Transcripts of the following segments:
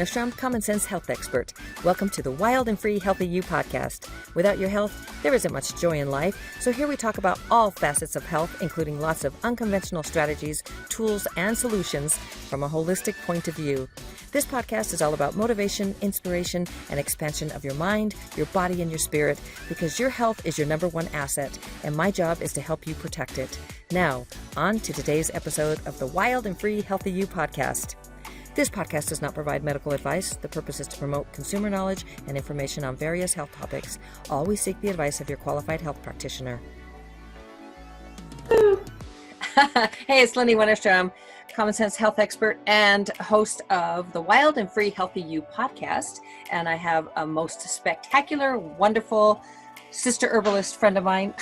Wennerstrom, Common Sense Health Expert. Welcome to the Wild and Free Healthy You podcast. Without your health, there isn't much joy in life, so here we talk about all facets of health, including lots of unconventional strategies, tools, and solutions from a holistic point of view. This podcast is all about motivation, inspiration, and expansion of your mind, your body, and your spirit, because your health is your number one asset, and my job is to help you protect it. Now, on to today's episode of the Wild and Free Healthy You podcast. This podcast does not provide medical advice. The purpose is to promote consumer knowledge and information on various health topics. Always seek the advice of your qualified health practitioner. Hey, it's Lindy Wennerstrom, Common Sense Health Expert and host of the Wild and Free Healthy You podcast. And I have a most spectacular, wonderful sister herbalist friend of mine.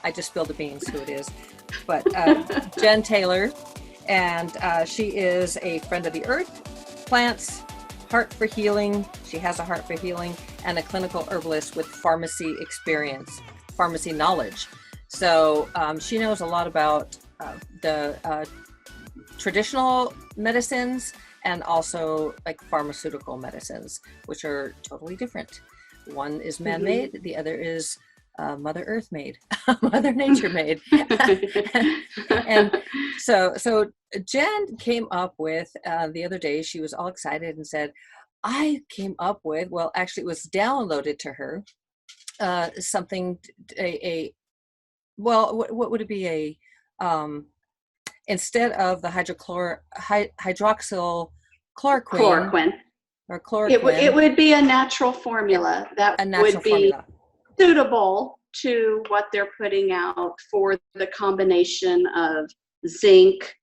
I just spilled the beans who it is, but Jen Taylor. And she is a friend of the earth, plants, heart for healing. She has a heart for healing, and a clinical herbalist with pharmacy experience, pharmacy knowledge. So she knows a lot about the traditional medicines and also like pharmaceutical medicines, which are totally different. One is man-made, the other is Mother Earth made, Mother Nature made. And so Jen came up with, the other day, she was all excited and said, I came up with, well, actually it was downloaded to her, something, what would it be? Instead of the hydroxychloroquine. Or chloroquine. It would be a natural formula that would be suitable to what they're putting out for the combination of zinc,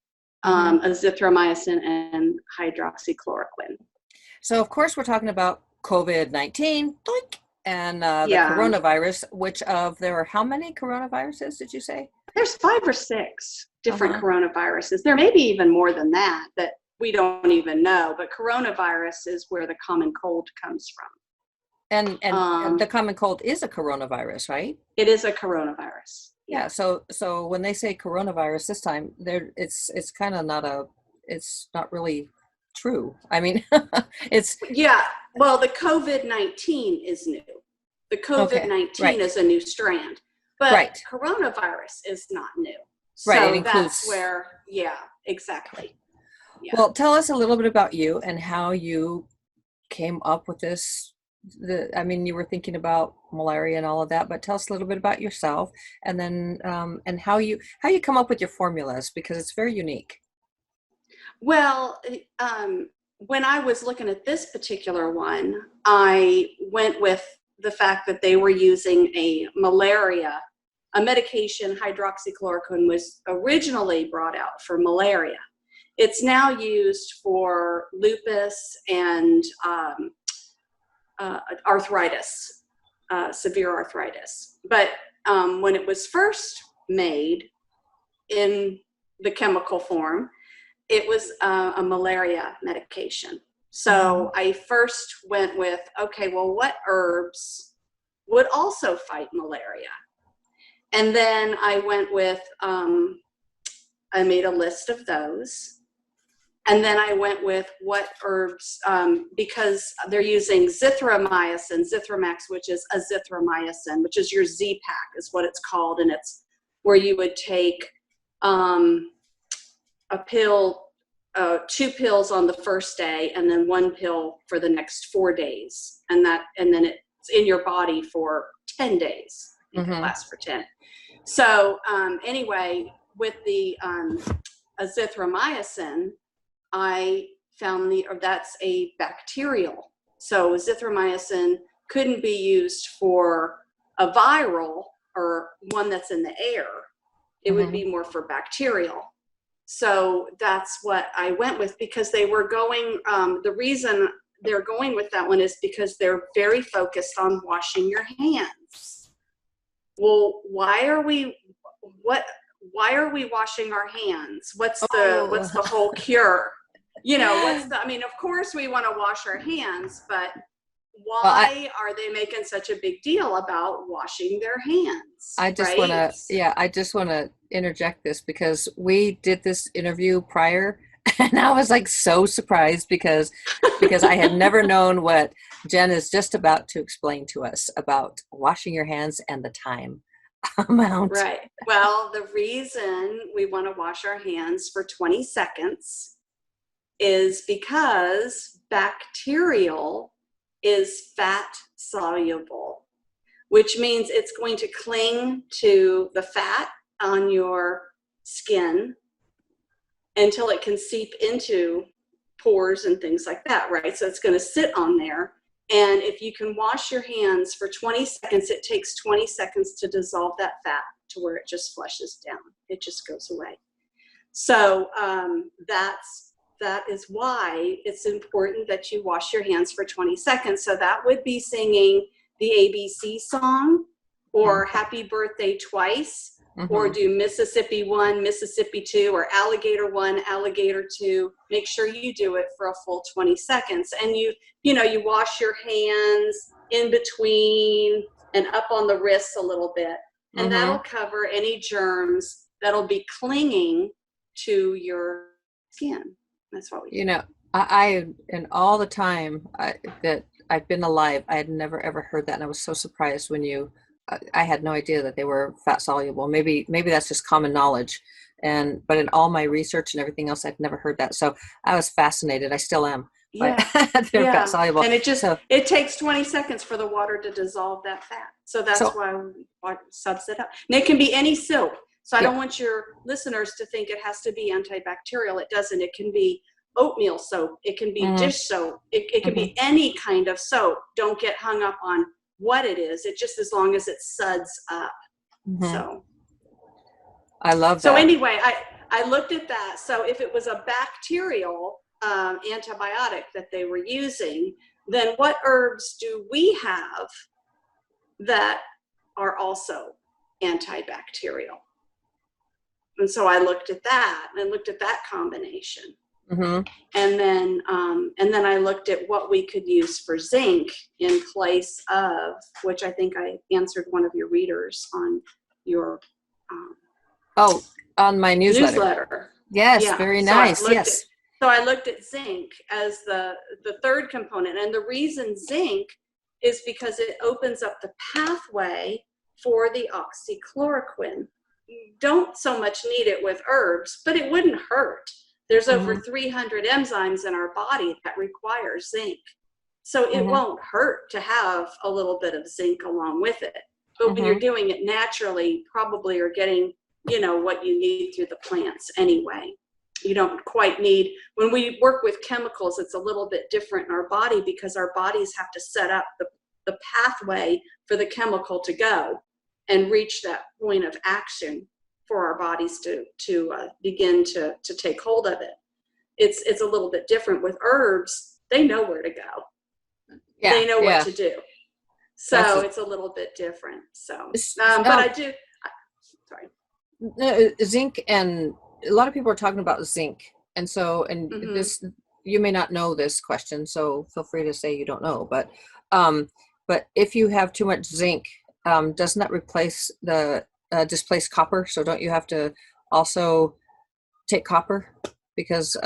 azithromycin, and hydroxychloroquine. So, of course, we're talking about COVID-19 and the coronavirus, there are how many coronaviruses, did you say? There's 5 or 6 different coronaviruses. There may be even more than that we don't even know, but coronavirus is where the common cold comes from. And the common cold is a coronavirus, right? It is a coronavirus. Yeah. So when they say coronavirus this time, it's kind of it's not really true. I mean, it's. Yeah. Well, the COVID-19 is new. The COVID-19 is a new strand, but coronavirus is not new. Right. So that's where, exactly. Yeah. Well, tell us a little bit about you and how you came up with this. You were thinking about malaria and all of that, but tell us a little bit about yourself, and then and how you come up with your formulas, because it's very unique. Well, when I was looking at this particular one, I went with the fact that they were using a medication. Hydroxychloroquine was originally brought out for malaria. It's now used for lupus and arthritis, severe arthritis. But when it was first made in the chemical form, it was a malaria medication. So I first went with, what herbs would also fight malaria? And then I went with, I made a list of those. And then I went with what herbs, because they're using zithromycin, Zithromax, which is azithromycin, which is your Z-Pack is what it's called. And it's where you would take a pill, 2 pills on the first day, and then 1 pill for the next 4 days. And then it's in your body for 10 days. It can last for 10. So anyway, with the azithromycin, I found that's a bacterial. So azithromycin couldn't be used for a viral or one that's in the air. It would be more for bacterial. So that's what I went with, because they were going, the reason they're going with that one is because they're very focused on washing your hands. Well, why are we washing our hands? What's the whole cure? Of course we want to wash our hands, but why are they making such a big deal about washing their hands? I just want to interject this, because we did this interview prior And I was like so surprised because I had never known what Jen is just about to explain to us about washing your hands and the time amount. Right. Well, the reason we want to wash our hands for 20 seconds is because bacterial is fat soluble, which means it's going to cling to the fat on your skin until it can seep into pores and things like that, right? So it's going to sit on there. And if you can wash your hands for 20 seconds, it takes 20 seconds to dissolve that fat to where it just flushes down. It just goes away. So that is why it's important that you wash your hands for 20 seconds. So that would be singing the ABC song, or Happy Birthday Twice, or do Mississippi 1, Mississippi 2, or Alligator 1, Alligator 2. Make sure you do it for a full 20 seconds. And you wash your hands in between and up on the wrists a little bit. And that'll cover any germs that'll be clinging to your skin. That's what we do. I and all the time that I've been alive, I had never ever heard that, and I was so surprised when I had no idea that they were fat soluble. Maybe that's just common knowledge, but in all my research and everything else, I'd never heard that. So I was fascinated. I still am. Yeah, they're fat soluble, and it takes 20 seconds for the water to dissolve that fat. So that's why we subs it up. And it can be any soap. So I don't want your listeners to think it has to be antibacterial. It doesn't. It can be oatmeal soap. It can be dish soap. It can be any kind of soap. Don't get hung up on what it is. It just, as long as it suds up. So I love that. So anyway, I looked at that. So if it was a bacterial antibiotic that they were using, then what herbs do we have that are also antibacterial? And so I looked at that, and I looked at that combination. And then I looked at what we could use for zinc in place of, which I think I answered one of your readers on your on my newsletter. Yes, very nice. So I looked at zinc as the third component, and the reason zinc is because it opens up the pathway for the oxychloroquine. You don't so much need it with herbs, but it wouldn't hurt. There's over 300 enzymes in our body that require zinc. So it won't hurt to have a little bit of zinc along with it. But when you're doing it naturally, probably you're getting, what you need through the plants anyway. You don't quite need, when we work with chemicals, it's a little bit different in our body because our bodies have to set up the pathway for the chemical to go and reach that point of action for our bodies to begin to take hold of it. It's a little bit different with herbs. They know where to go. They know what to do. So it's a little bit different. So, but I do. Sorry. Zinc, and a lot of people are talking about zinc, and so this, you may not know this question, so feel free to say you don't know. But if you have too much zinc, doesn't that replace the displace copper? So don't you have to also take copper? Because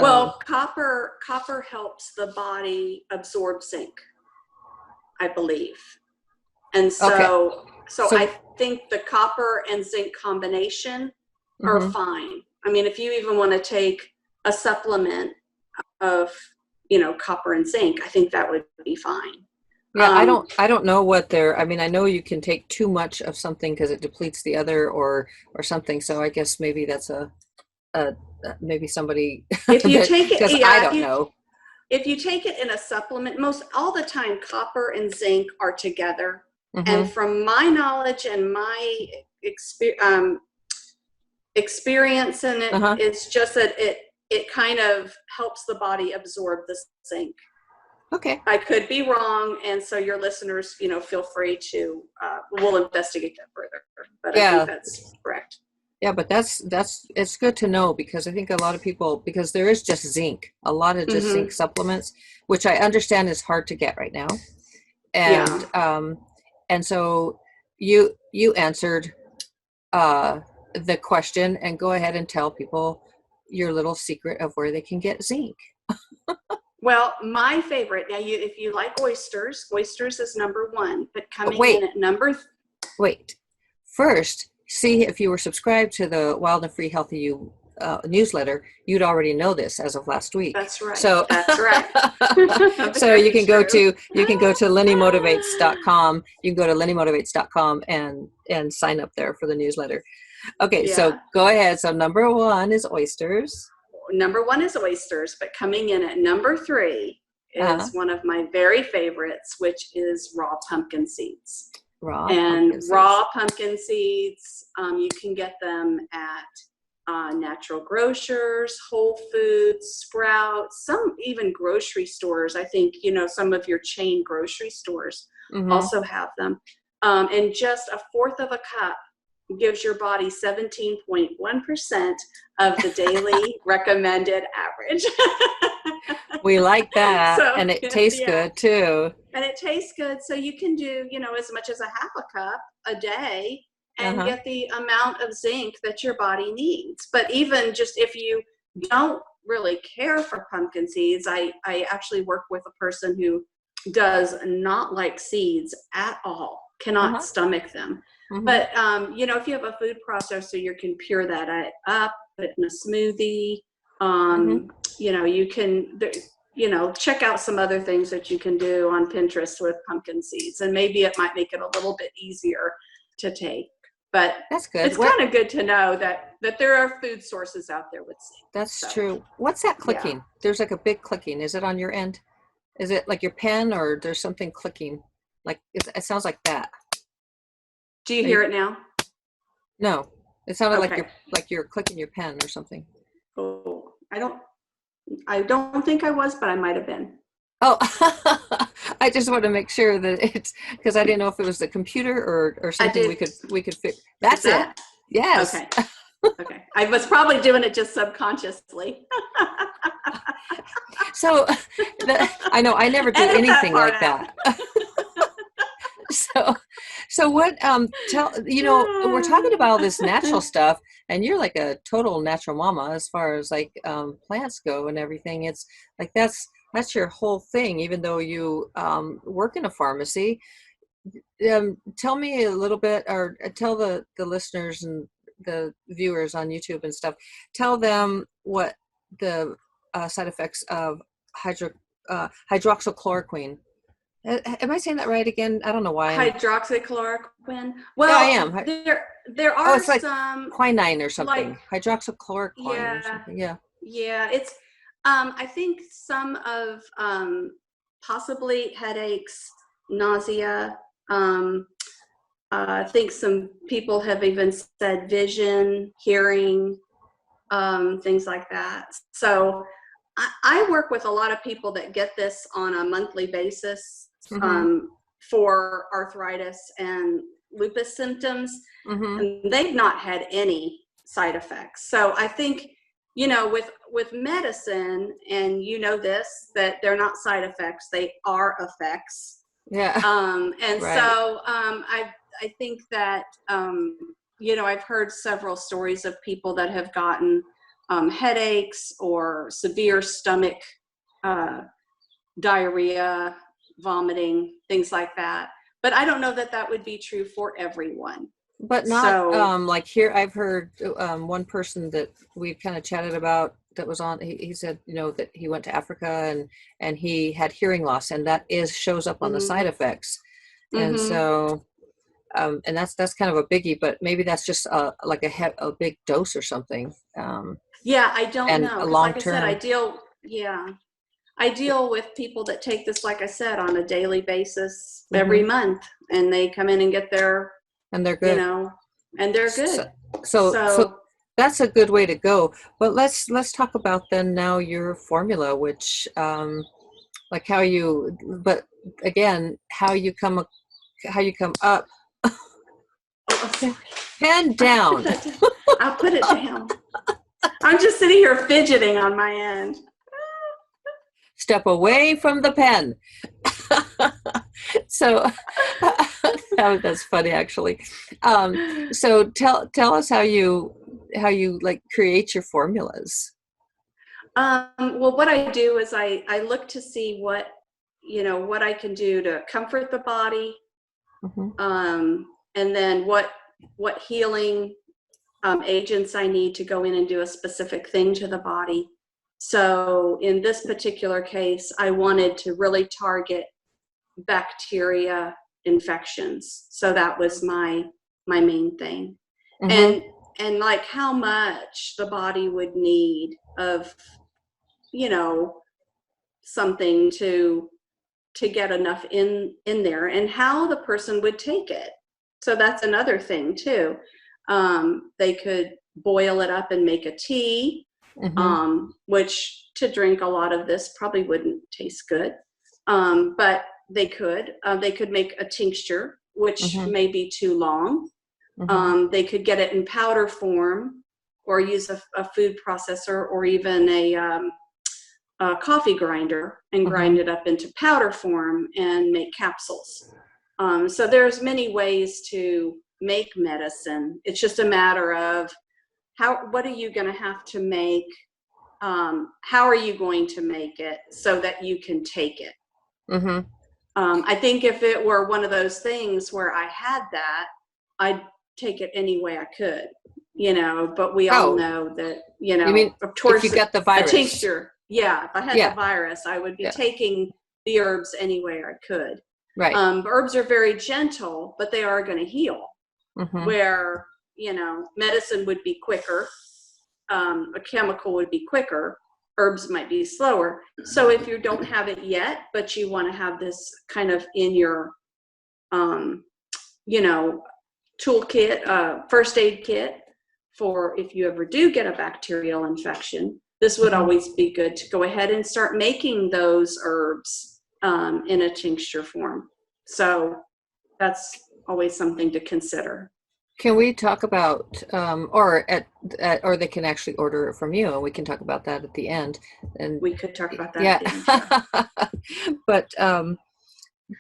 copper helps the body absorb zinc, I believe, and so I think the copper and zinc combination are fine. I mean, if you even want to take a supplement of copper and zinc, I think that would be fine. Yeah, I don't know what I know you can take too much of something because it depletes the other or something. So I guess maybe that's maybe somebody, if you take it, because I don't know. If you take it in a supplement, all the time copper and zinc are together. And from my knowledge and my experience in it, it's just that it kind of helps the body absorb the zinc. Okay. I could be wrong, and so your listeners, feel free to. We'll investigate that further. But I think that's correct. Yeah, but that's it's good to know, because I think a lot of people, because there is just zinc, a lot of just zinc supplements, which I understand is hard to get right now, and so you answered the question, and go ahead and tell people your little secret of where they can get zinc. Well, my favorite, now if you like oysters, oysters is number one, but coming Wait. in at number Wait, first, see if you were subscribed to the Wild and Free Healthy You newsletter, you'd already know this as of last week. That's right. So that's right. so you can go to lennymotivates.com. You can go to lennymotivates.com and sign up there for the newsletter. Okay, Yeah. so go ahead. So number one is oysters. Number one is oysters, but coming in at number three is one of my very favorites, which is raw pumpkin seeds. Raw pumpkin seeds, you can get them at natural grocers, Whole Foods, Sprouts, some even grocery stores. I think, some of your chain grocery stores also have them. And just a fourth of a cup gives your body 17.1% of the daily recommended average. We like that. So, and it tastes good too. And it tastes good. So you can do, as much as a half a cup a day and get the amount of zinc that your body needs. But even just if you don't really care for pumpkin seeds, I actually work with a person who does not like seeds at all, cannot stomach them. But, if you have a food processor, you can pure that up, put it in a smoothie. You can, check out some other things that you can do on Pinterest with pumpkin seeds. And maybe it might make it a little bit easier to take. But that's good. It's kind of good to know that there are food sources out there with zinc. That's true. What's that clicking? Yeah. There's like a big clicking. Is it on your end? Is it like your pen, or there's something clicking? Like it sounds like that. Do you hear it now? No, it sounded like you're clicking your pen or something. Oh, I don't think I was, but I might have been. Oh, I just want to make sure that it's, because I didn't know if it was the computer or something we could fix. That's it. Yes. Okay. Okay. I was probably doing it just subconsciously. So I know I never do anything like that. So what, we're talking about all this natural stuff, and you're like a total natural mama as far as like plants go and everything. It's like, that's your whole thing, even though you work in a pharmacy. Tell me a little bit, or tell the listeners and the viewers on YouTube and stuff, tell them what the side effects of hydroxychloroquine. Am I saying that right again? I don't know why. Hydroxychloroquine. Well, yeah, I am. There are it's like some quinine or something. Like, hydroxychloroquine or something. Yeah. Yeah, it's. I think some of possibly headaches, nausea. I think some people have even said vision, hearing, things like that. So I work with a lot of people that get this on a monthly basis for arthritis and lupus symptoms. And they've not had any side effects. So I think, with medicine, and this, that they're not side effects, they are effects. Yeah. And right. So I think that, I've heard several stories of people that have gotten headaches or severe stomach diarrhea, vomiting, things like that. But I don't know that would be true for everyone. But not like here, I've heard one person that we've kind of chatted about that was on, he said, that he went to Africa and he had hearing loss, and that shows up on the side effects. And so, and that's kind of a biggie, but maybe that's just like a big dose or something. Yeah, I don't know. Like I said, I deal with people that take this, like I said, on a daily basis every month, and they come in and get their, and they're good, and they're good. So that's a good way to go. But let's talk about then now your formula, which like how you, but again, how you come up. Pen down. I'll put it down. I'm just sitting here fidgeting on my end. Step away from the pen. So that's funny, actually. So tell us how you like create your formulas. Well, what I do is I look to see what, what I can do to comfort the body, and then what healing agents I need to go in and do a specific thing to the body. So in this particular case, I wanted to really target bacteria infections. So that was my main thing. And like how much the body would need of, something to get enough in there, and how the person would take it. So that's another thing too. They could boil it up and make a tea, which to drink a lot of this probably wouldn't taste good. But they could make a tincture, which may be too long. They could get it in powder form, or use a food processor, or even a coffee grinder, and grind it up into powder form and make capsules. So there's many ways to make medicine. It's just a matter of what are you going to have to make? How are you going to make it so that you can take it? I think if it were one of those things where I had that, I'd take it any way I could, but we all know that, you mean, of course, if you got the virus. A tincture. Yeah, if I had the virus, I would be taking the herbs any way I could. Right. Herbs are very gentle, but they are going to heal. Where, medicine would be quicker, a chemical would be quicker, herbs might be slower. So if you don't have it yet, but you want to have this kind of in your, toolkit, first aid kit for if you ever do get a bacterial infection, this would always be good to go ahead and start making those herbs in a tincture form. So that's always something to consider. Can we talk about, or they can actually order it from you, and we can talk about that at the end. And we could talk about that. At the end,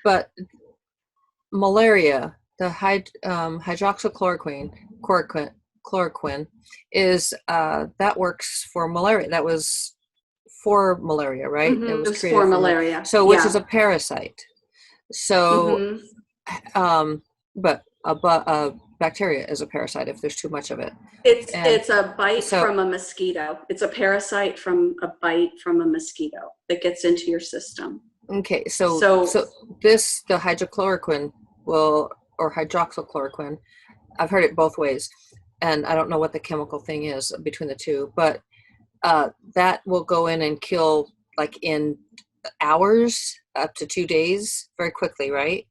but malaria, the hydroxychloroquine, chloroquine is that works for malaria. That was for malaria, right? It was for malaria. So which is a parasite. So, but bacteria is a parasite if there's too much of it. It's a bite from a mosquito. It's a parasite from a bite from a mosquito that gets into your system. Okay, so the hydrochloroquine or hydroxychloroquine, I've heard it both ways, and I don't know what the chemical thing is between the two, but that will go in and kill like in hours, up to 2 days, very quickly, right?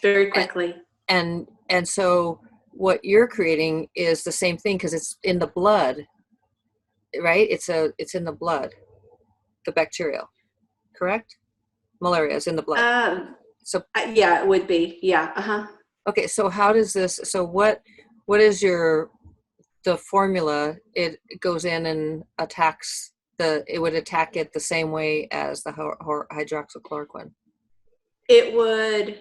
Very quickly. And so what you're creating is the same thing, because it's in the blood, right? It's in the blood, the bacterial, correct? Malaria is in the blood. Yeah, it would be. Yeah. Okay. So how does this? So what is the formula? It goes in and attacks it would attack it the same way as the hydroxychloroquine. It would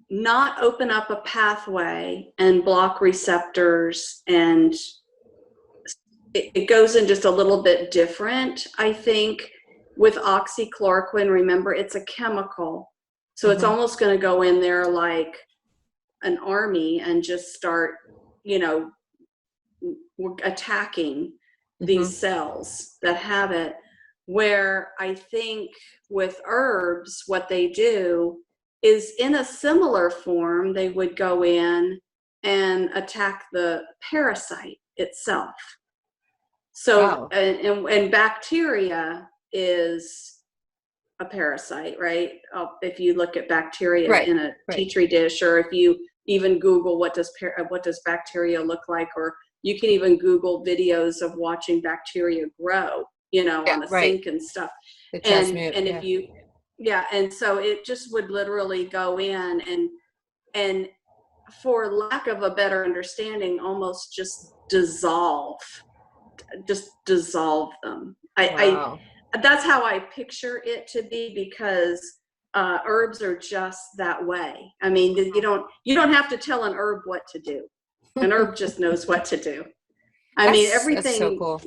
not open up a pathway and block receptors, and it goes in just a little bit different. I think with oxychloroquine, remember, it's a chemical, so it's almost going to go in there like an army and just start attacking these cells that have it. Where I think with herbs, what they do is in a similar form, they would go in and attack the parasite itself. So, and bacteria is a parasite, right? If you look at bacteria in a petri dish, or if you even Google what does bacteria look like, or you can even Google videos of watching bacteria grow, on a sink and stuff. If you, and so it just would literally go in and for lack of a better understanding, almost just dissolve them. That's how I picture it to be, because herbs are just that way. I mean, you don't have to tell an herb what to do. An herb just knows what to do. I mean, everything, that's so cool.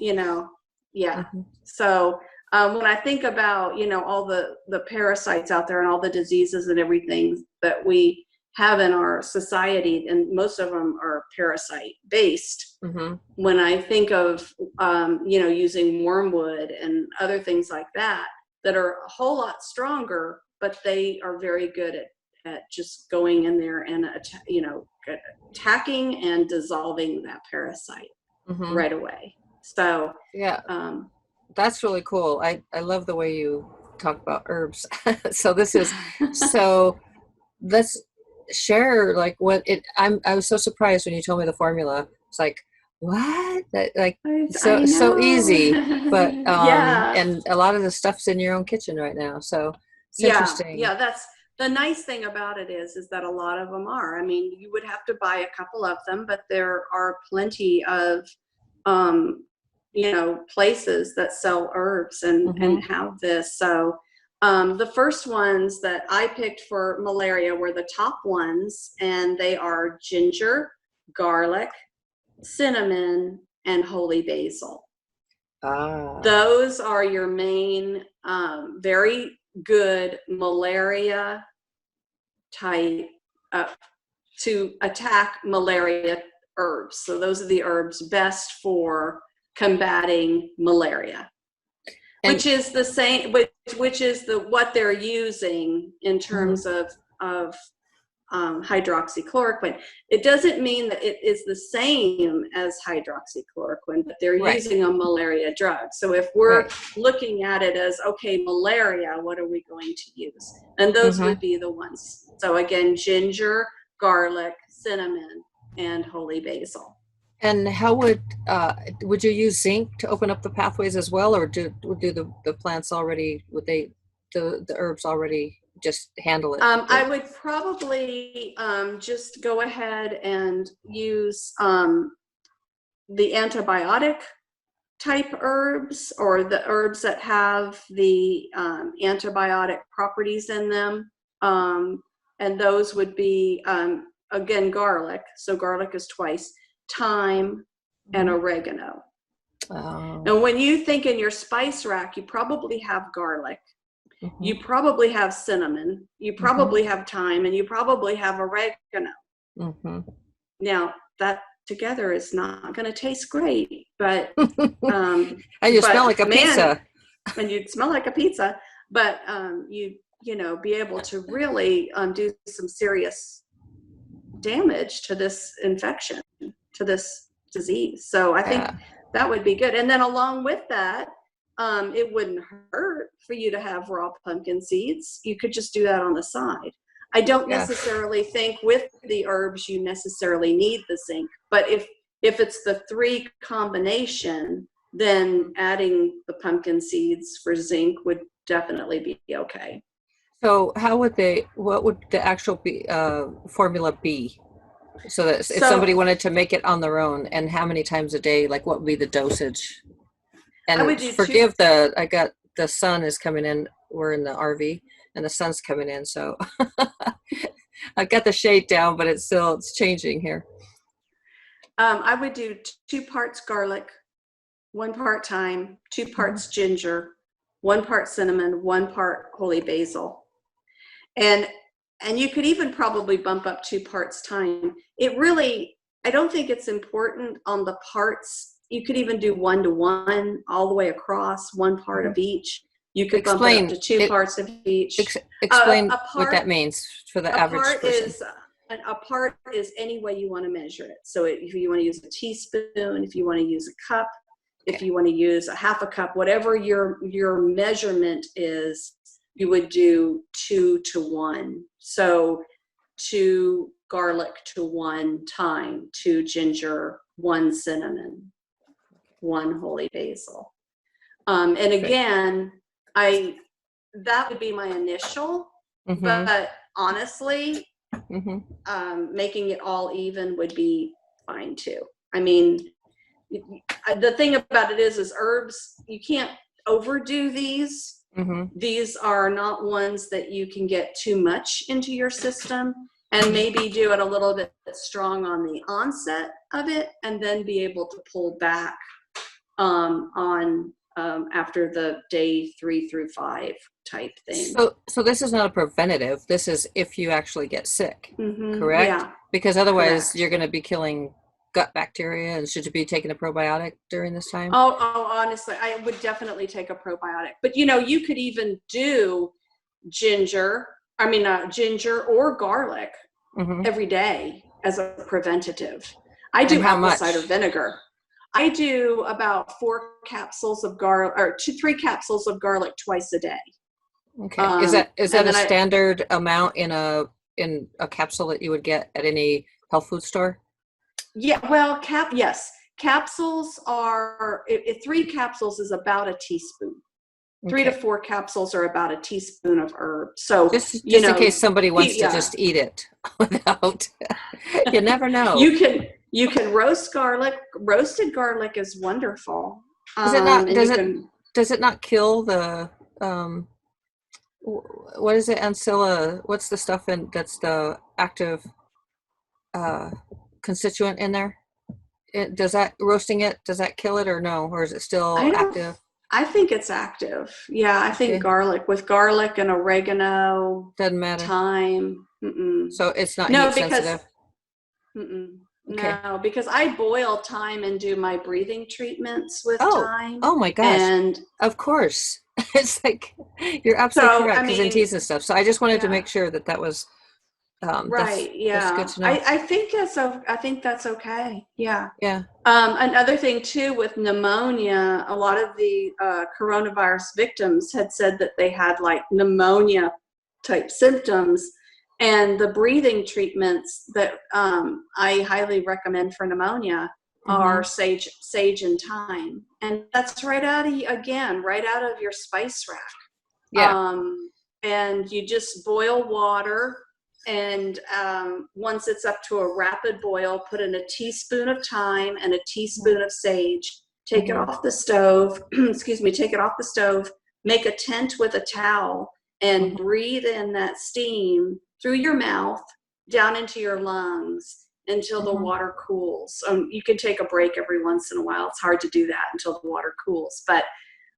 Yeah. Mhm. So when I think about, all the parasites out there and all the diseases and everything that we have in our society, and most of them are parasite based. Mhm. When I think of, using wormwood and other things like that, that are a whole lot stronger, but they are very good at just going in there and, attacking and dissolving that parasite Mhm. right away. So, Yeah, um, that's really cool. I love the way you talk about herbs. So this is so let's share like what it I was so surprised when you told me the formula. It's like, what? That like I so know. easy, but Yeah. and a lot of the stuff's in your own kitchen right now. So it's Yeah, interesting. yeah, that's the nice thing about it is that a lot of them are. I mean, you would have to buy a couple of them, but there are plenty of places that sell herbs and Mhm. have this. So the first ones that I picked for malaria were the top ones, and they are ginger, garlic, cinnamon, and holy basil. Ah. Those are your main, very good malaria type, uh, to attack malaria herbs. So those are the herbs best for combating malaria, And which is the same, which is what they're using in mhm. terms of hydroxychloroquine. It doesn't mean that it is the same as hydroxychloroquine, but they're Right, using a malaria drug. So if we're right. looking at it as, okay, malaria, what are we going to use? And those Mhm. would be the ones. So again, ginger, garlic, cinnamon, and holy basil. And how would you use zinc to open up the pathways as well, or do the plants already would they the herbs already just handle it? I would probably just go ahead and use the antibiotic type herbs, or the herbs that have the antibiotic properties in them. And those would be, again, garlic. So garlic is twice, thyme, and Mhm. oregano. Oh. And when you think in your spice rack, you probably have garlic, Mhm. you probably have cinnamon, you Mhm. probably have thyme, and you probably have oregano. Mhm. Now, that together is not going to taste great, but And you smell but like a man, pizza. and you'd smell like a pizza, but be able to really do some serious damage to this infection, to this disease. So I think Yeah. that would be good. And then along with that, it wouldn't hurt for you to have raw pumpkin seeds. You could just do that on the side. I don't Yeah. necessarily think with the herbs you necessarily need the zinc, but if it's the three combination, then adding the pumpkin seeds for zinc would definitely be okay. So what would the actual formula be? So that if So somebody wanted to make it on their own, and how many times a day, like what would be the dosage? I would And do two. forgive I got the sun is coming in. We're in the RV and the sun's coming in. So I got the shade down, but it's changing here. I would do 2 parts garlic, 1 part thyme, 2 parts ginger, 1 part cinnamon, 1 part holy basil. And you could even probably bump up 2 parts thyme. I don't think it's important on the parts. You could even do 1 to 1 all the way across, 1 part Mhm. of each. You could bump it up Explain to 2 parts of each. explain A what part that means for the a average part person. is a part is any way you want to measure it. So if you want to use a teaspoon, if you want to use a cup, if Okay. you want to use a half a cup, whatever your measurement is, you would do 2 to 1. So 2 garlic to 1 thyme, 2 ginger, 1 cinnamon, 1 holy basil. And Great. again, that would be my initial, Mm-hmm. but honestly, Mm-hmm. making it all even would be fine too. I mean, the thing about it is herbs, you can't overdo these. Mm-hmm. These are not ones that you can get too much into your system, and maybe do it a little bit strong on the onset of it, and then be able to pull back on after the day 3 through 5 type thing. So this is not a preventative. This is if you actually get sick, correct? Yeah. Because otherwise Correct. you're going to be killing gut bacteria. And should you be taking a probiotic during this time? Honestly, I would definitely take a probiotic. But you could even do ginger or garlic every day as a preventative. I do apple cider vinegar. I do about 4 capsules of garlic, or 3 capsules of garlic twice a day. Okay. Is that a standard amount in a capsule that you would get at any health food store? Yeah, well, yes. Capsules are 3 capsules is about a teaspoon. 3 to 4 capsules are about a teaspoon of herb. So just in case somebody wants to just eat it without, you never know. You can roast garlic. Roasted garlic is wonderful. Does it not kill the what is it, ancilla? What's the stuff that's the active constituent in there? Does that kill it or no? Or is it still active? I think it's active. Yeah, I think with garlic and oregano. Doesn't matter. Thyme. So it's not heat sensitive? Okay. No, because I boil thyme and do my breathing treatments with thyme. Oh my gosh. And of course. It's like, you're absolutely correct, because in teas and stuff. So I just wanted to make sure that was right. That's good to know. I think that's okay. Yeah. Yeah. Another thing too with pneumonia, a lot of the coronavirus victims had said that they had like pneumonia type symptoms, and the breathing treatments that I highly recommend for pneumonia are sage and thyme, and that's right out of your spice rack. Yeah. And you just boil water, and once it's up to a rapid boil, put in a teaspoon of thyme and a teaspoon of sage. Take it off the stove. Take it off the stove. Make a tent with a towel and breathe in that steam through your mouth down into your lungs until the water cools. You can take a break every once in a while. It's hard to do that until the water cools. But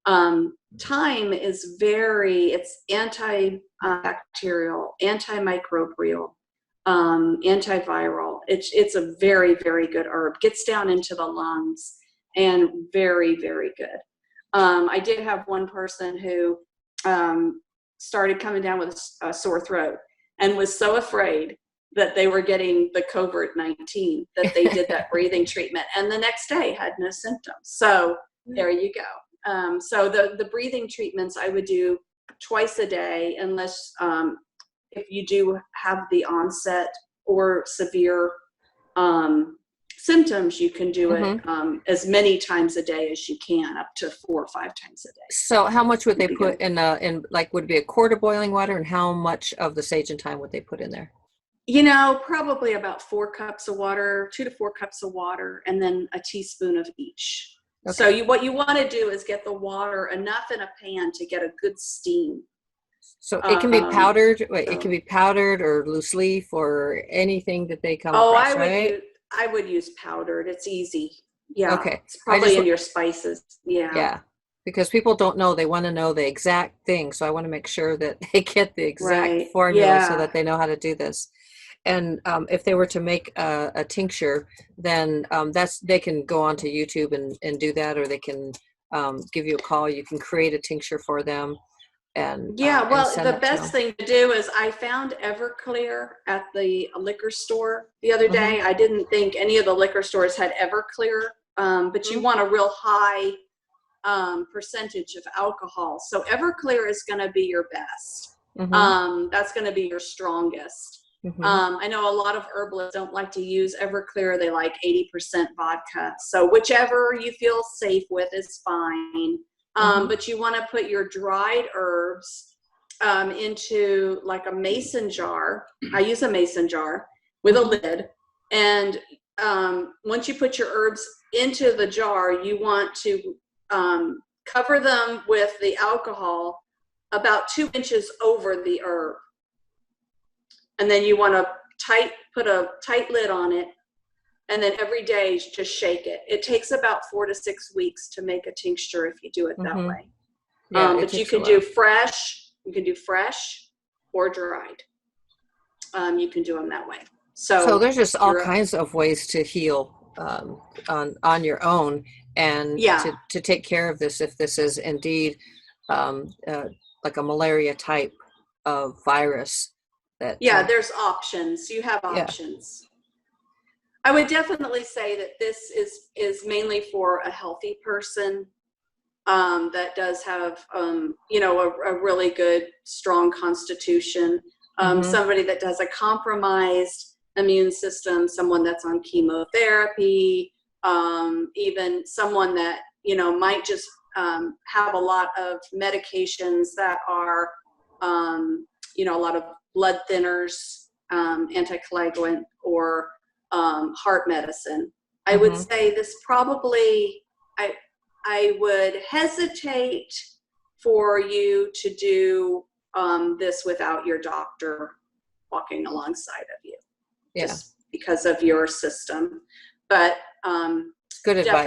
thyme is it's antibacterial, antimicrobial, antiviral. It's a very, very good herb. Gets down into the lungs and very, very good. I did have one person who started coming down with a sore throat and was so afraid that they were getting the COVID-19 that they did that breathing treatment, and the next day had no symptoms. So there you go. So the breathing treatments I would do twice a day, unless if you do have the onset or severe symptoms, you can do it as many times a day as you can, up to 4 or 5 times a day. So how much would they put in would it be a quart of boiling water, and how much of the sage and thyme would they put in there? Probably about 4 cups of water, 2 to 4 cups of water, and then a teaspoon of each. Okay. So what you want to do is get the water enough in a pan to get a good steam. So it can be powdered. It can be powdered or loose leaf or anything that they come across, right? I would use powdered. It's easy. Yeah. Okay. It's probably in your spices. Yeah. Yeah. Because people don't know. They want to know the exact thing. So I want to make sure that they get the exact formula so that they know how to do this. And if they were to make a tincture, then they can go onto YouTube and do that, or they can give you a call. You can create a tincture for them. And the best thing to do is, I found Everclear at the liquor store the other day. I didn't think any of the liquor stores had Everclear, but you want a real high percentage of alcohol. So Everclear is going to be your best. That's going to be your strongest. I know a lot of herbalists don't like to use Everclear. They like 80% vodka. So whichever you feel safe with is fine. But you want to put your dried herbs into like a mason jar. I use a mason jar with a lid. And once you put your herbs into the jar, you want to cover them with the alcohol about 2 inches over the herb. And then you want to put a tight lid on it. and then every day just shake it. It takes about 4 to 6 weeks to make a tincture if you do it that way. Yeah, But you can do fresh. You can do fresh or dried. You can do them that way. So there's just all kinds of ways to heal on your own, and to take care of this if this is indeed like a malaria type of virus. There's options. You have options. I would definitely say that this is mainly for a healthy person that does have a really good, strong constitution. Somebody that does a compromised immune system, someone that's on chemotherapy, even someone that might just have a lot of medications that are a lot of blood thinners, anticoagulant, or heart medicine. I would say this probably, I would hesitate for you to do this without your doctor walking alongside of you, just because of your system. But good advice.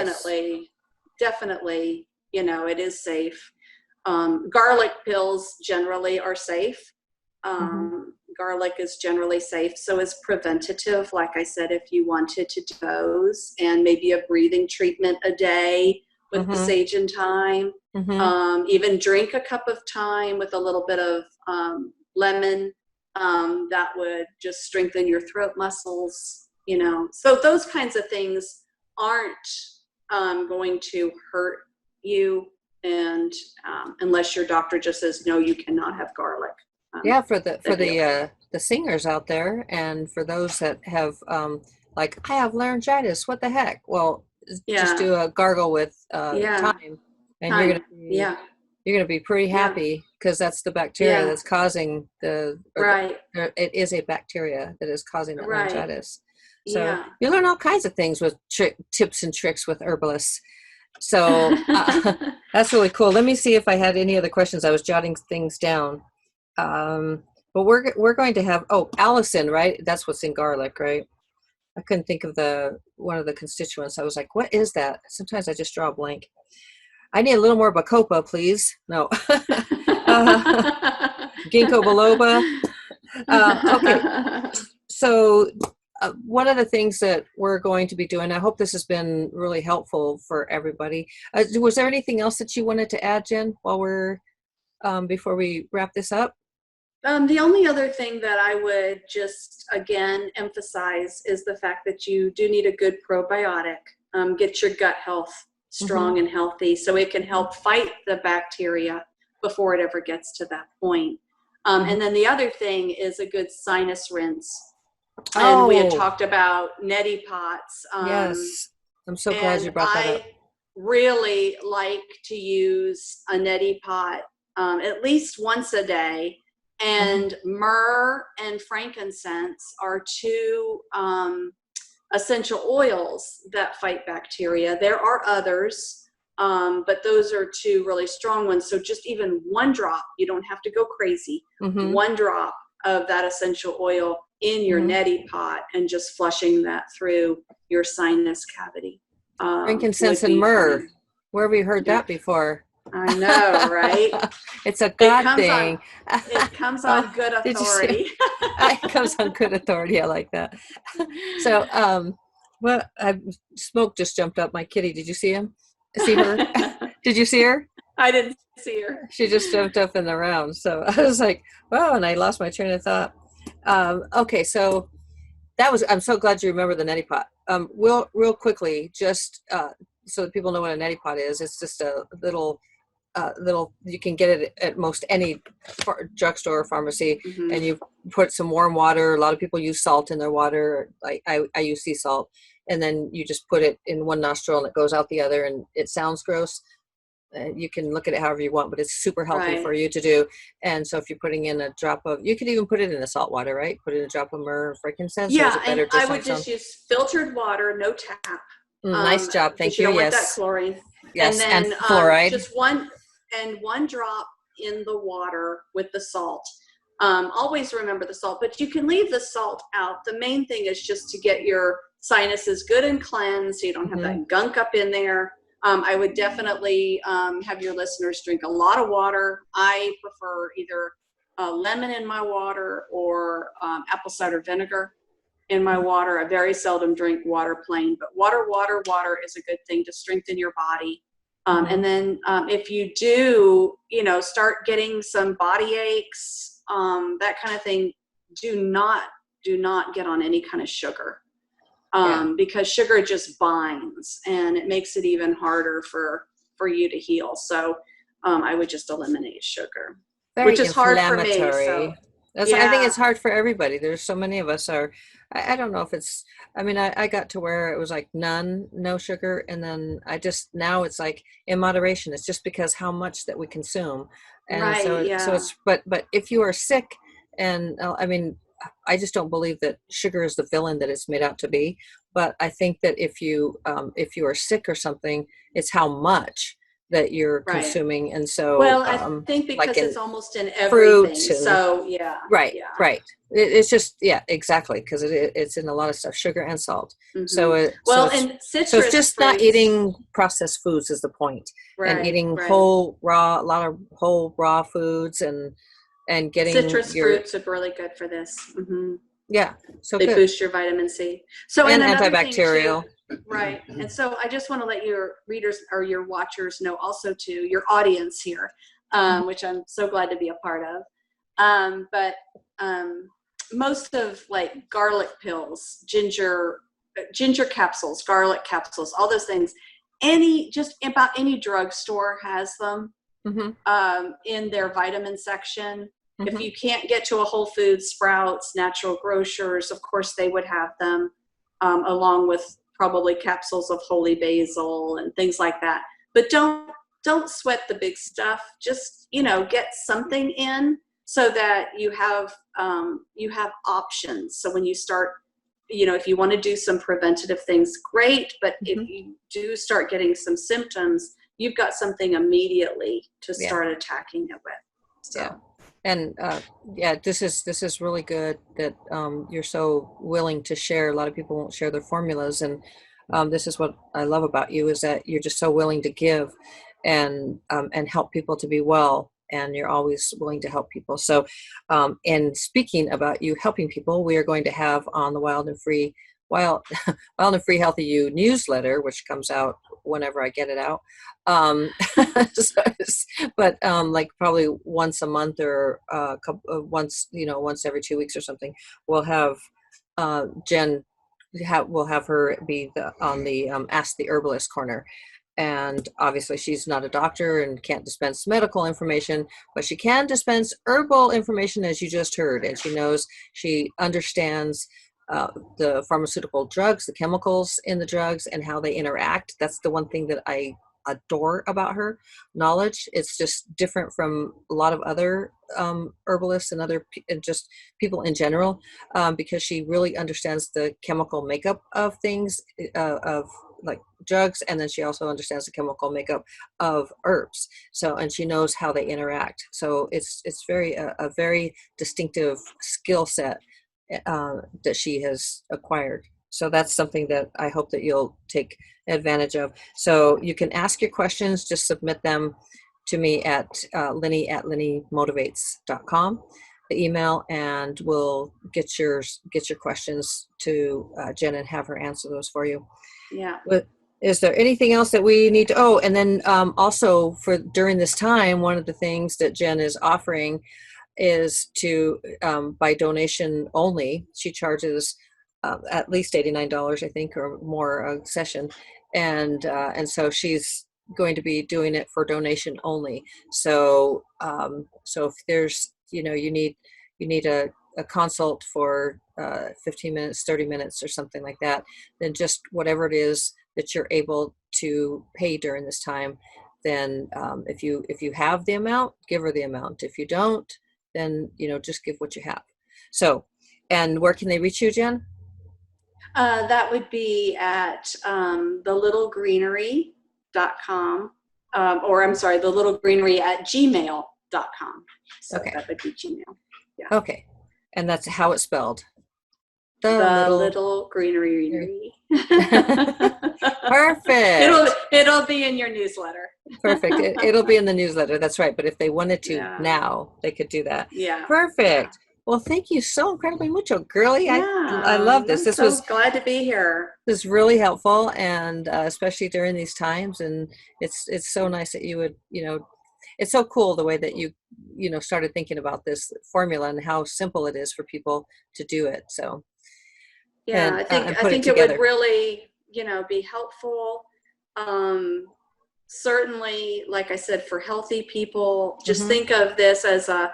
Definitely, it is safe. Garlic pills generally are safe. Garlic is generally safe. So is preventative. Like I said, if you wanted to do those, and maybe a breathing treatment a day with the sage and thyme. Even drink a cup of thyme with a little bit of lemon. That would just strengthen your throat muscles, So those kinds of things aren't going to hurt you, and unless your doctor just says, no, you cannot have garlic. For the singers out there, and for those that have like, I have laryngitis, what the heck? Well, just do a gargle with thyme, and you're gonna be pretty happy, because that's the bacteria that's causing it is a bacteria that is causing the laryngitis. So you learn all kinds of things with tips and tricks with herbalists. So that's really cool. Let me see if I had any other questions. I was jotting things down. But we're going to have Allison, right? That's what's in garlic, right? I couldn't think of one of the constituents. I was like, what is that? Sometimes I just draw a blank. I need a little more bacopa, please. No. Ginkgo biloba. Okay. So one of the things that we're going to be doing, I hope this has been really helpful for everybody. Was there anything else that you wanted to add, Jen, while we're before we wrap this up? The only other thing that I would just, again, emphasize is the fact that you do need a good probiotic. Get your gut health strong and healthy, so it can help fight the bacteria before it ever gets to that point. And then the other thing is a good sinus rinse. And we had talked about neti pots. Yes, I'm so glad you brought that up. I really like to use a neti pot at least once a day. And myrrh and frankincense are two essential oils that fight bacteria. There are others, but those are two really strong ones. So just even one drop, you don't have to go crazy, one drop of that essential oil in your neti pot, and just flushing that through your sinus cavity. Frankincense and myrrh. Where have we heard that before? I know, right? It's a God thing. It comes on good authority. It comes on good authority. I like that. So, smoke just jumped up. My kitty. Did you see him? See her? Did you see her? I didn't see her. She just jumped up in the round. So I was like, wow, and I lost my train of thought. Okay, so I'm so glad you remember the neti pot. Real quickly, just so that people know what a neti pot is. It's just a little, you can get it at most any drugstore or pharmacy, and you put some warm water. A lot of people use salt in their water. I use sea salt, and then you just put it in one nostril and it goes out the other, and it sounds gross. You can look at it however you want, but it's super healthy for you to do. And so if you're putting in a drop of, you could even put it in the salt water, right? Put in a drop of myrrh or frankincense. Yeah, and I would just use filtered water, no tap. Nice job. Thank you. You don't want Yes. that chlorine. Yes. And then fluoride. just one drop in the water with the salt. Always remember the salt, but you can leave the salt out. The main thing is just to get your sinuses good and cleansed so you don't have that gunk up in there. I would definitely have your listeners drink a lot of water. I prefer either lemon in my water or apple cider vinegar in my water. I very seldom drink water plain, but water is a good thing to strengthen your body. And then if you do, start getting some body aches, that kind of thing, do not get on any kind of sugar, because sugar just binds and it makes it even harder for you to heal. So I would just eliminate sugar, which is hard for me. So I think it's hard for everybody. There's so many of us are, I don't know if it's, I got to where it was like no sugar. And then now it's like in moderation. It's just because how much that we consume. And so it's, but if you are sick and I just don't believe that sugar is the villain that it's made out to be. But I think that if you are sick or something, it's how much that you're consuming. And so, I think because like it's almost in everything. Fruits so right. It's just, exactly. Because it's in a lot of stuff, sugar and salt. So and citrus so it's just fruits. Not eating processed foods is the point. And eating a lot of whole raw foods and getting citrus fruits are really good for this. Yeah. So they boost your vitamin C. So and antibacterial. Right. And so I just want to let your readers or your watchers know also too, your audience here, which I'm so glad to be a part of. But most of like garlic pills, ginger capsules, garlic capsules, all those things, just about any drugstore has them in their vitamin section. If you can't get to a Whole Foods, Sprouts, Natural Grocers, of course they would have them, along with probably capsules of holy basil and things like that. But don't sweat the big stuff. Just, get something in so that you have options. So when you start, if you want to do some preventative things, great. But if you do start getting some symptoms, you've got something immediately to start attacking it with. So. Yeah. And this is really good that you're so willing to share. A lot of people won't share their formulas, and this is what I love about you, is that you're just so willing to give and help people to be well, and you're always willing to help people. So, and speaking about you helping people, we are going to have on the Wild and Free Healthy You newsletter, which comes out whenever I get it out. But like probably once a month or once every 2 weeks or something, we'll have Jen. We'll have her be on the Ask the Herbalist corner. And obviously she's not a doctor and can't dispense medical information, but she can dispense herbal information, as you just heard. And she understands the pharmaceutical drugs, the chemicals in the drugs, and how they interact. That's the one thing that I adore about her knowledge. It's just different from a lot of other herbalists and just people in general, because she really understands the chemical makeup of things, of like drugs, and then she also understands the chemical makeup of herbs. So, and she knows how they interact. So it's a very distinctive skill set that she has acquired. So that's something that I hope that you'll take advantage of. So you can ask your questions, just submit them to me at Linny@LinnyMotivates.com, the email, and we'll get your questions to Jen and have her answer those for you. Yeah. But is there anything else that we need to, and then also for during this time, one of the things that Jen is offering is to, by donation only, she charges at least $89, I think, or more a session. And so she's going to be doing it for donation only. So, if there's, you need a consult for 15 minutes, 30 minutes or something like that, then just whatever it is that you're able to pay during this time, then if you have the amount, give her the amount. If you don't, then, just give what you have. So, and where can they reach you, Jen? That would be at thelittlegreenery.com, or I'm sorry, thelittlegreenery@gmail.com. So okay. That would be Gmail. Okay. And that's how it's spelled. The little greenery. Perfect. It'll be in your newsletter. Perfect. It'll be in the newsletter. That's right. But if they wanted to now, they could do that. Yeah. Perfect. Well, thank you so incredibly mucho, girly. I love this. I'm so glad to be here. This is really helpful, and especially during these times. And it's so nice that you would, it's so cool the way that you started thinking about this formula and how simple it is for people to do it. So yeah, I think it would really, be helpful. Certainly, like I said, for healthy people, just think of this as a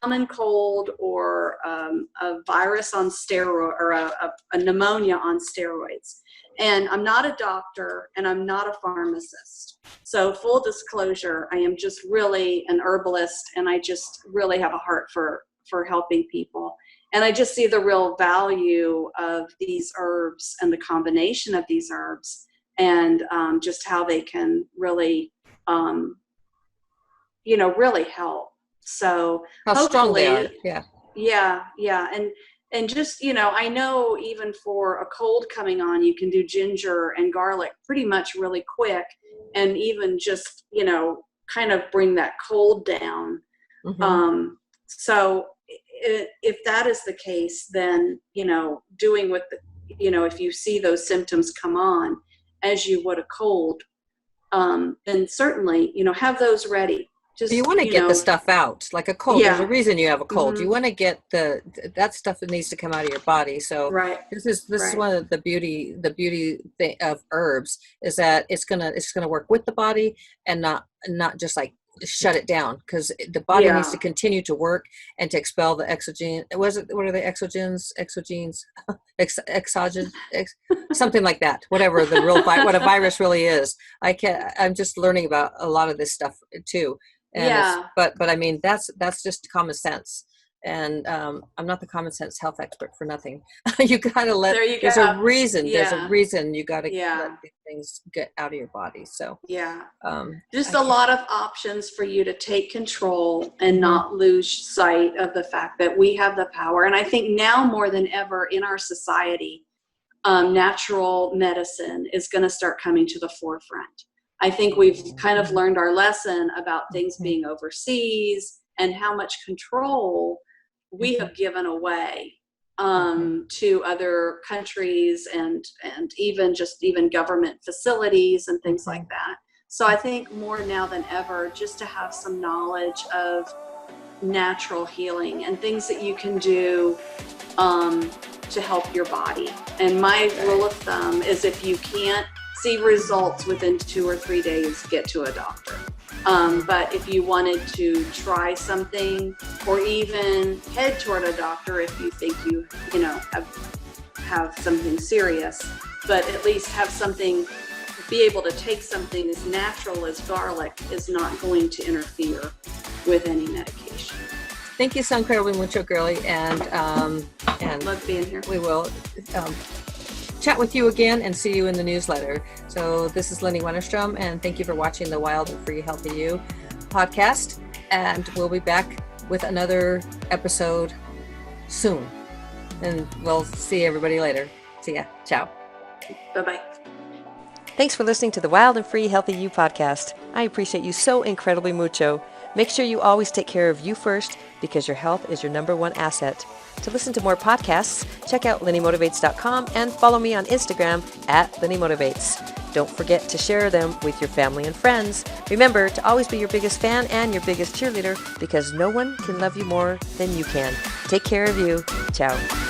common cold or a virus on steroid, or a pneumonia on steroids. And I'm not a doctor and I'm not a pharmacist. So full disclosure, I am just really an herbalist, and I just really have a heart for helping people. And I just see the real value of these herbs and the combination of these herbs, and just how they can really, really help. So how strong they are. Yeah. And just, I know even for a cold coming on, you can do ginger and garlic pretty much really quick, and even just, kind of bring that cold down. So if that is the case, then, doing with if you see those symptoms come on as you would a cold, then certainly, have those ready. Just, you want to get the stuff out, like a cold. Yeah. There's a reason you have a cold. You want to get that stuff that needs to come out of your body. So this is one of the beauty of herbs is that it's gonna work with the body and not just like shut it down, because the body needs to continue to work and to expel the exogen. What are the exogens? Exogen, something like that. Whatever the real what a virus really is. I'm just learning about a lot of this stuff too. And but I mean that's just common sense. And I'm not the common sense health expert for nothing. You gotta there's a reason. There's a reason you gotta let these things get out of your body. So just a lot of options for you to take control and not lose sight of the fact that we have the power. And I think now more than ever in our society, natural medicine is going to start coming to the forefront. I think we've kind of learned our lesson about things being overseas and how much control we have given away to other countries and even government facilities and things like that. So I think more now than ever, just to have some knowledge of natural healing and things that you can do to help your body. And my rule of thumb is if you can't see results within 2 or 3 days, get to a doctor. But if you wanted to try something or even head toward a doctor if you think you have something serious, but at least have something, be able to take something as natural as garlic is not going to interfere with any medication. Thank you so incredibly mucho, girly, and love being here. We will chat with you again and see you in the newsletter. So this is Lenny Wennerstrom, and thank you for watching the Wild and Free Healthy You podcast. And we'll be back with another episode soon. And we'll see everybody later. See ya. Ciao. Bye-bye. Thanks for listening to the Wild and Free Healthy You podcast. I appreciate you so incredibly mucho. Make sure you always take care of you first, because your health is your number one asset. To listen to more podcasts, check out LennyMotivates.com and follow me on Instagram @LennyMotivates. Don't forget to share them with your family and friends. Remember to always be your biggest fan and your biggest cheerleader, because no one can love you more than you can. Take care of you. Ciao.